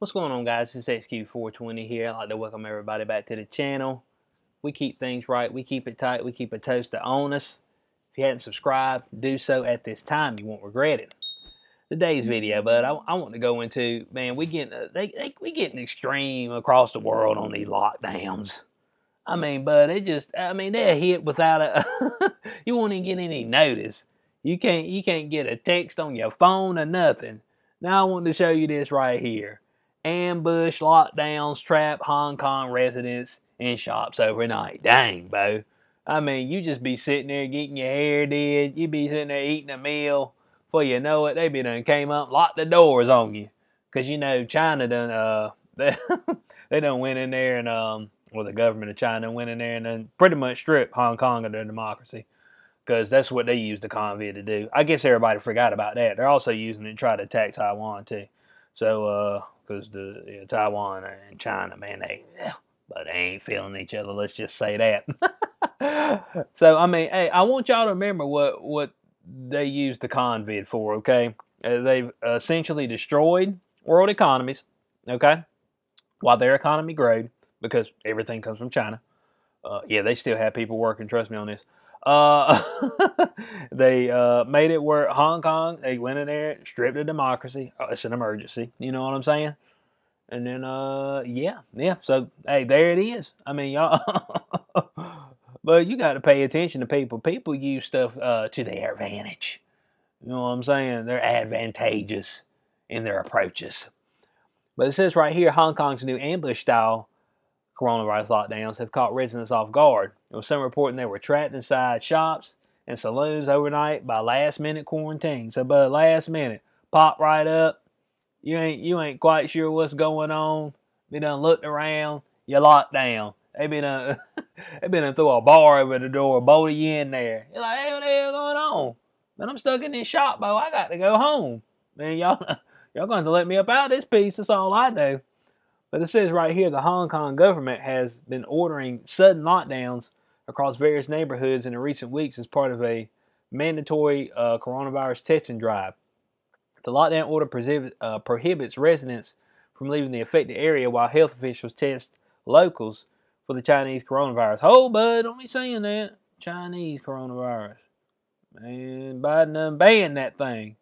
What's going on, guys? It's XQ420 here. I'd like to welcome everybody back to the channel. We keep things right. We keep it tight. We keep a toasted on us. If you hadn't subscribed, do so at this time. You won't regret it. Today's video, bud, I want to go into, man, we getting extreme across the world on these lockdowns. I mean, bud, they're hit without a, you won't even get any notice. You can't get a text on your phone or nothing. Now I want to show you this right here. Ambush lockdowns trap Hong Kong residents in shops overnight. Dang, Bo. I mean, you just be sitting there getting your hair did. You be sitting there eating a meal. Before you know it, they be done came up, locked the doors on you. Cause you know China done they done went in there and or the government of China went in there and then pretty much stripped Hong Kong of their democracy. Because that's what they used the COVID to do. I guess everybody forgot about that. They're also using it to try to attack Taiwan too. So, because Taiwan and China, man, but they ain't feeling each other. Let's just say that. So, I mean, hey, I want y'all to remember what they used the COVID for. Okay, they've essentially destroyed world economies. Okay, while their economy growed because everything comes from China. Yeah, they still have people working. Trust me on this. Uh, they made it where Hong Kong, they went in there, stripped of democracy. Oh, it's an emergency. You know what I'm saying? And then, yeah. So, hey, there it is. I mean, y'all, but you got to pay attention to people. People use stuff to their advantage. You know what I'm saying? They're advantageous in their approaches. But it says right here, Hong Kong's new ambush style coronavirus lockdowns have caught residents off guard. There was some reporting they were trapped inside shops and saloons overnight by last-minute quarantine. So, but last minute, pop right up. You ain't quite sure what's going on. Be done looked around. You locked down. They been they been throw a bar over the door, bolted you in there. You're like, hey, what the hell going on? Man, I'm stuck in this shop, Bo. I got to go home. Man, y'all going to let me up out of this piece. That's all I do. But it says right here the Hong Kong government has been ordering sudden lockdowns across various neighborhoods in the recent weeks as part of a mandatory coronavirus testing drive. The lockdown order prohibits residents from leaving the affected area while health officials test locals for the Chinese coronavirus. Oh, bud, don't be saying that. Chinese coronavirus. Man, Biden done banned that thing.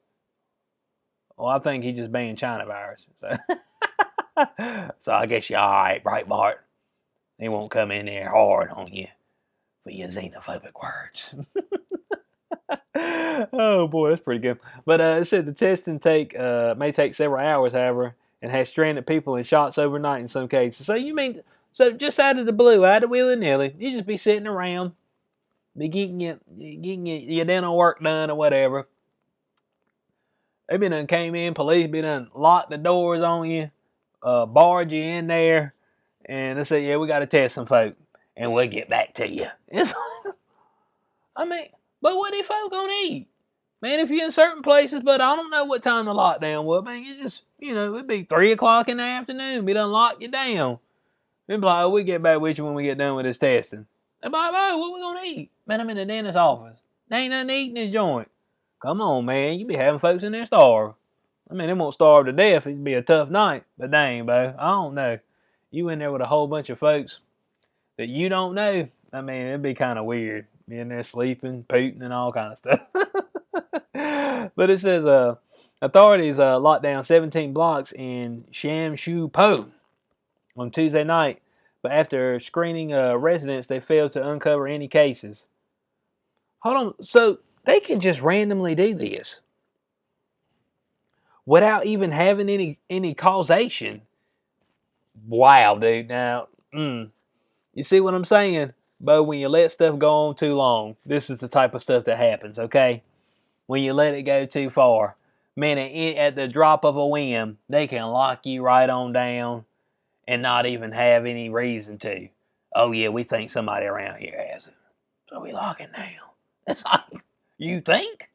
Well, I think he just banned China virus. So. So I guess you're alright, Breitbart. They won't come in there hard on you for your xenophobic words. Oh boy, that's pretty good. But it said the testing may take several hours, however, and has stranded people in shops overnight in some cases. So you mean, so just out of the blue, out of willy-nilly, you just be sitting around, be getting your dental work done or whatever. They been done came in, police been done locked the doors on you. Barge you in there, and they say, yeah, we got to test some folk, and we'll get back to you. I mean, but what if folk gonna eat? Man, if you're in certain places, but I don't know what time the lockdown was, man, you just, it'd be 3 o'clock in the afternoon, we done lock you down. They'd be like, oh, we get back with you when we get done with this testing. They'd be like, oh, what we gonna eat? Man, I'm in the dentist's office. There ain't nothing to eat in this joint. Come on, man, you be having folks in there starve. I mean, they won't starve to death. It'd be a tough night. But dang, Bo, I don't know. You in there with a whole bunch of folks that you don't know. I mean, it'd be kind of weird. Be in there sleeping, pooting, and all kind of stuff. But it says authorities locked down 17 blocks in Shamshu-Po on Tuesday night. But after screening residents, they failed to uncover any cases. Hold on. So they can just randomly do this without even having any causation. Wow, dude. Now, you see what I'm saying? But when you let stuff go on too long, this is the type of stuff that happens, okay? When you let it go too far. Man, at the drop of a whim, they can lock you right on down and not even have any reason to. Oh, yeah, we think somebody around here has it. So we lock it down. It's like, you think?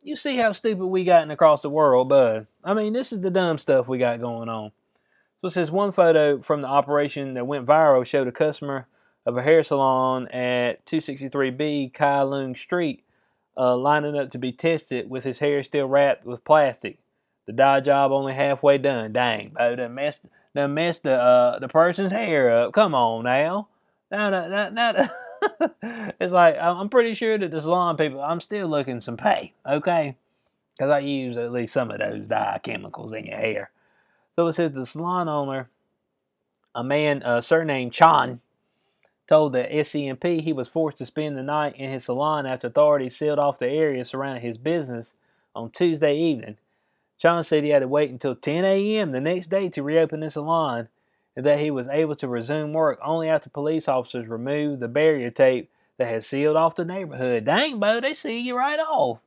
You see how stupid we gotten across the world, bud. I mean, this is the dumb stuff we got going on. So it says one photo from the operation that went viral showed a customer of a hair salon at 263B Kai Lung Street lining up to be tested with his hair still wrapped with plastic. The dye job only halfway done. Dang, Bo, done messed the person's hair up. Come on now. Now, it's like I'm pretty sure that the salon people, I'm still looking some pay, okay? Because I use at least some of those dye chemicals in your hair. So it says the salon owner, a man surnamed Chan, told the SCMP he was forced to spend the night in his salon after authorities sealed off the area surrounding his business on Tuesday evening. Chan said he had to wait until 10 a.m. the next day to reopen the salon, and that he was able to resume work only after police officers removed the barrier tape that had sealed off the neighborhood. Dang, Bo, they see you right off.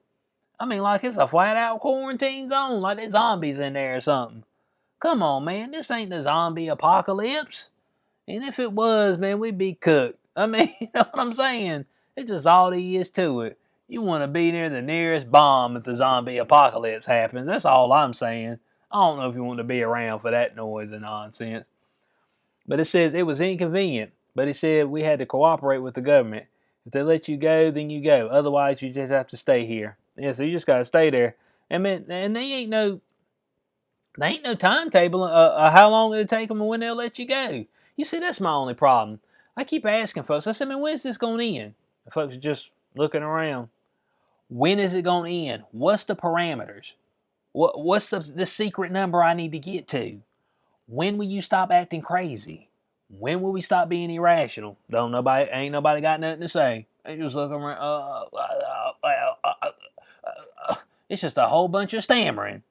I mean, like it's a flat-out quarantine zone, like there's zombies in there or something. Come on, man, this ain't the zombie apocalypse. And if it was, man, we'd be cooked. I mean, you know what I'm saying? It's just all there is to it. You want to be near the nearest bomb if the zombie apocalypse happens. That's all I'm saying. I don't know if you want to be around for that noise and nonsense. But it says it was inconvenient. But it said we had to cooperate with the government. If they let you go, then you go. Otherwise, you just have to stay here. Yeah, so you just got to stay there. And man, and they ain't no timetable how long it'll take them and when they'll let you go. You see, that's my only problem. I keep asking folks. I said, man, when's this going to end? And folks are just looking around. When is it going to end? What's the parameters? What's the secret number I need to get to? When will you stop acting crazy? When will we stop being irrational? Ain't nobody got nothing to say. They just looking around. It's just a whole bunch of stammering.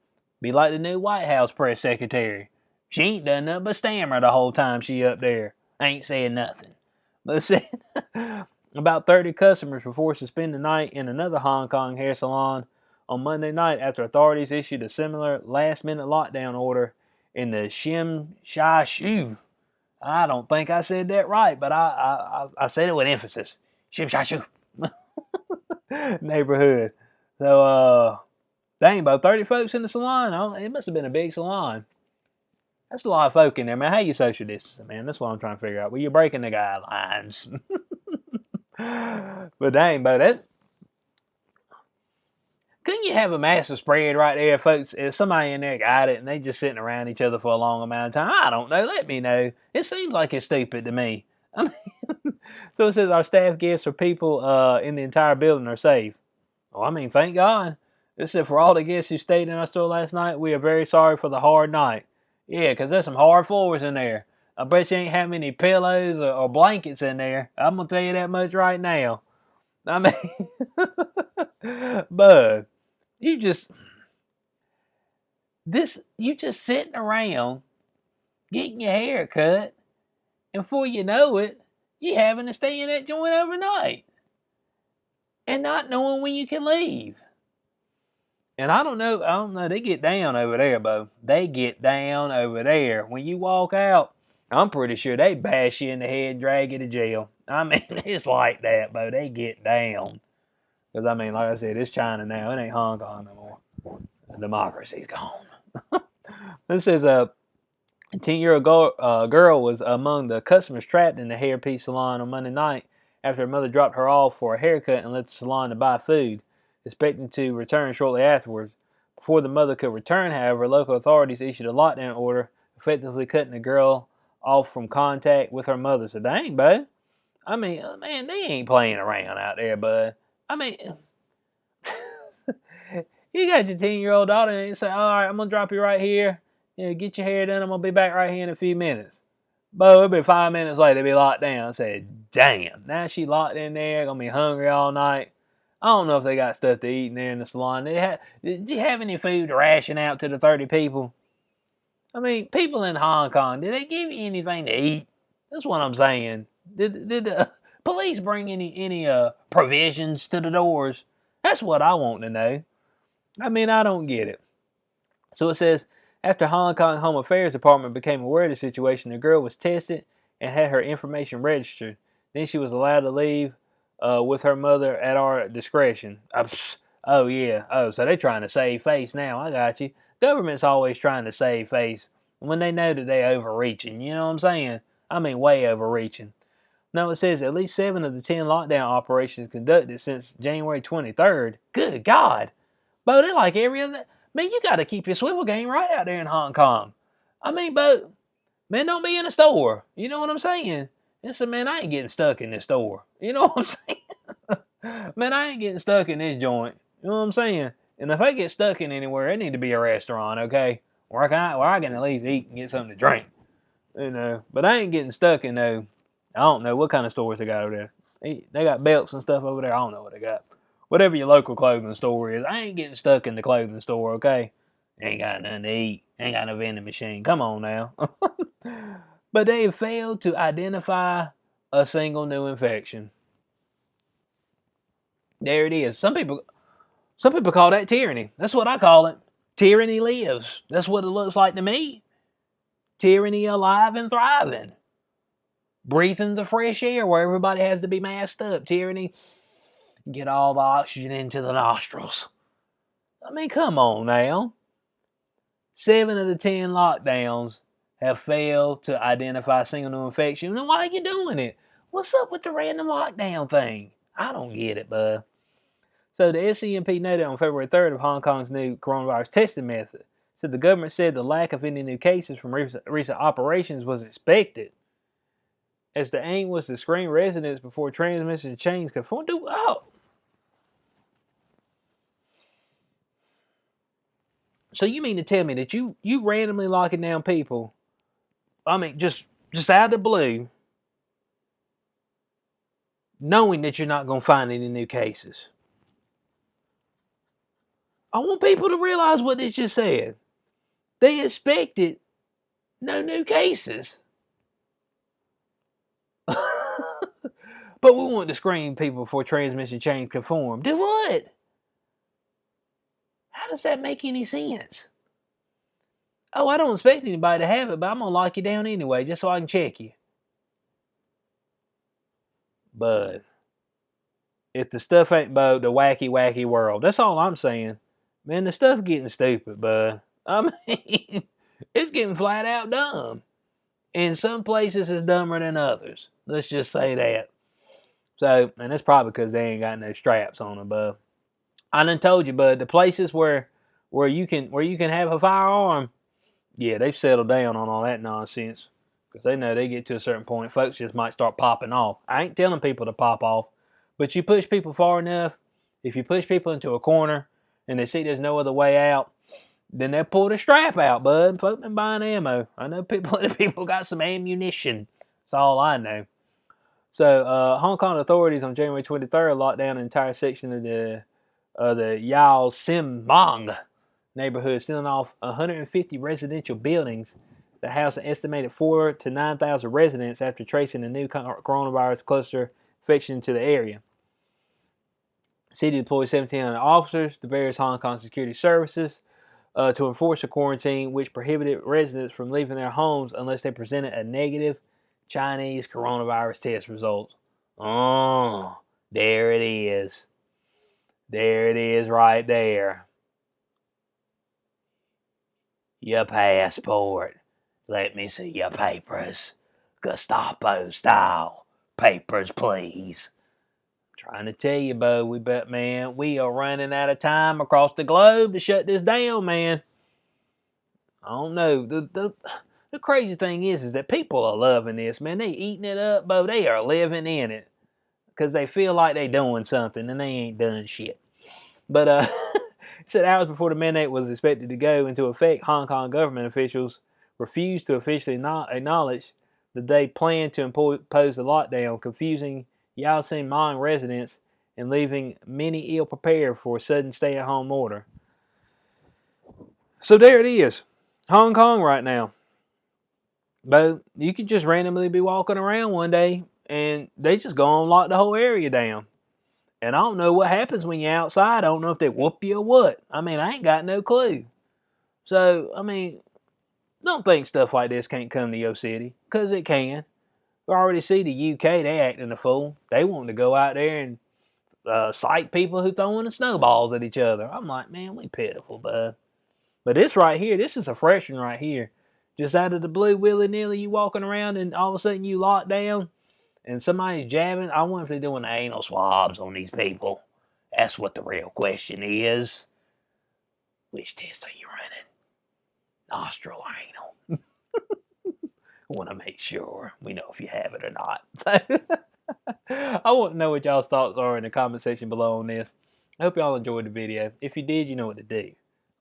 Be like the new White House press secretary. She ain't done nothing but stammer the whole time she up there. Ain't saying nothing. But said about 30 customers were forced to spend the night in another Hong Kong hair salon on Monday night after authorities issued a similar last-minute lockdown order in the Shim Sha Shu. I don't think I said that right, but I said it with emphasis. Shim Sha Shu neighborhood. So dang, about 30 folks in the salon. It must have been a big salon. That's a lot of folk in there, man. How you social distancing, man? That's what I'm trying to figure out. Well, you're breaking the guidelines. But dang, Bo, couldn't you have a massive spread right there, folks? If somebody in there got it and they just sitting around each other for a long amount of time, I don't know. Let me know. It seems like it's stupid to me. I mean, so it says our staff guests for people in the entire building are safe. Oh, I mean, thank God. It said for all the guests who stayed in our store last night, we are very sorry for the hard night. Yeah, 'cause there's some hard floors in there. I bet you ain't have many pillows or blankets in there. I'm gonna tell you that much right now. I mean, but you just you just sitting around getting your hair cut, and before you know it, you having to stay in that joint overnight and not knowing when you can leave. And I don't know. They get down over there, Bo. They get down over there. When you walk out, I'm pretty sure they bash you in the head and drag you to jail. I mean, it's like that, Bo. They get down. Because, I mean, like I said, it's China now. It ain't Hong Kong no more. The democracy's gone. This is a 10-year-old girl was among the customers trapped in the hairpiece salon on Monday night after her mother dropped her off for a haircut and left the salon to buy food, expecting to return shortly afterwards. Before the mother could return, however, local authorities issued a lockdown order, effectively cutting the girl off from contact with her mother. So dang, bud. I mean, man, they ain't playing around out there, bud. I mean, you got your 10-year-old daughter and you say, all right, I'm going to drop you right here. You know, get your hair done. I'm going to be back right here in a few minutes. But it'll be 5 minutes later, they'll be locked down. I said, damn, now she locked in there, going to be hungry all night. I don't know if they got stuff to eat in there in the salon. Did you have any food to ration out to the 30 people? I mean, people in Hong Kong, did they give you anything to eat? That's what I'm saying. Did the police bring any provisions to the doors? That's what I want to know. I mean, I don't get it. So it says, after Hong Kong Home Affairs Department became aware of the situation, the girl was tested and had her information registered. Then she was allowed to leave with her mother at our discretion. Oh, yeah. Oh, so they're trying to save face now. I got you. Government's always trying to save face when they know that they're overreaching. You know what I'm saying? I mean, way overreaching. Now it says at least 7 of the 10 lockdown operations conducted since January 23rd. Good God. But they're like every other. Man, you got to keep your swivel game right out there in Hong Kong. I mean, but man, don't be in a store. You know what I'm saying? And so, man, I ain't getting stuck in this store. You know what I'm saying? Man, I ain't getting stuck in this joint. You know what I'm saying? And if I get stuck in anywhere, it need to be a restaurant, okay? Where I can at least eat and get something to drink. You know, but I ain't getting stuck in no. I don't know what kind of stores they got over there. They got belts and stuff over there. I don't know what they got. Whatever your local clothing store is, I ain't getting stuck in the clothing store, okay? Ain't got nothing to eat. Ain't got no vending machine. Come on now. But they failed to identify a single new infection. There it is. Some people call that tyranny. That's what I call it. Tyranny lives. That's what it looks like to me. Tyranny alive and thriving. Breathing the fresh air where everybody has to be masked up. Tyranny, get all the oxygen into the nostrils. I mean, come on now. 7 of the 10 lockdowns have failed to identify a single new infection. Then why are you doing it? What's up with the random lockdown thing? I don't get it, bud. So the SCMP noted on February 3rd of Hong Kong's new coronavirus testing method. So the government said the lack of any new cases from recent operations was expected, as the aim was to screen residents before transmission chains could form. So you mean to tell me that you randomly locking down people? I mean, just out of the blue, knowing that you're not going to find any new cases. I want people to realize what this just said. They expected no new cases. But we want to screen people before transmission chains can form. Do what? How does that make any sense? Oh, I don't expect anybody to have it, but I'm going to lock you down anyway, just so I can check you. But if the stuff ain't about the wacky, wacky world, that's all I'm saying. Man, the stuff getting stupid, bud. I mean, it's getting flat out dumb. In some places, it's dumber than others. Let's just say that. So, and that's probably because they ain't got no straps on them, bud. I done told you, bud. The places where you can have a firearm, yeah, they've settled down on all that nonsense because they know they get to a certain point, folks just might start popping off. I ain't telling people to pop off, but you push people far enough. If you push people into a corner and they see there's no other way out, then they pull the strap out, bud. Folks been buying ammo. I know people got some ammunition. That's all I know. So, Hong Kong authorities on January 23rd locked down an entire section of the Yao Sim Mong neighborhood, sealing off 150 residential buildings that house an estimated 4,000 to 9,000 residents after tracing a new coronavirus cluster infection to the area. The city deployed 1,700 officers to various Hong Kong security services to enforce a quarantine which prohibited residents from leaving their homes unless they presented a negative Chinese coronavirus test result. Oh, there it is. There it is right there. Your passport. Let me see your papers. Gestapo style. Papers, please. I'm trying to tell you, Bo, we are running out of time across the globe to shut this down, man. I don't know. The crazy thing is that people are loving this, man. They eating it up, Bo. They are living in it because they feel like they doing something and they ain't done shit. But it said hours before the mandate was expected to go into effect, Hong Kong government officials refused to officially acknowledge that they planned to impose the lockdown, confusing Yao Sin Mong residents and leaving many ill prepared for a sudden stay-at-home order. So there it is, Hong Kong right now. But you could just randomly be walking around one day and they just go and lock the whole area down. And I don't know what happens when you're outside. I don't know if they whoop you or what. I mean, I ain't got no clue. So, I mean, don't think stuff like this can't come to your city, because it can. We already see the UK, they acting a fool. They want to go out there and cite people who throwing the snowballs at each other. I'm like, man, we pitiful, bud. But this right here, this is a fresh one right here. Just out of the blue, willy-nilly, you walking around and all of a sudden you lock down and somebody's jabbing. I wonder if they're doing anal swabs on these people. That's what the real question is. Which test are you running? Nostril or anal? I want to make sure we know if you have it or not. I want to know what y'all's thoughts are in the comment section below on this. I hope y'all enjoyed the video. If you did, you know what to do.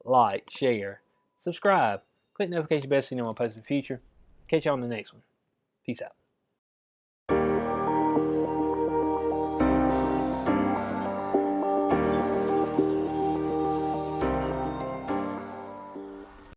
Like, share, subscribe, click the notification bell so you know when I post in the future. Catch y'all on the next one. Peace out.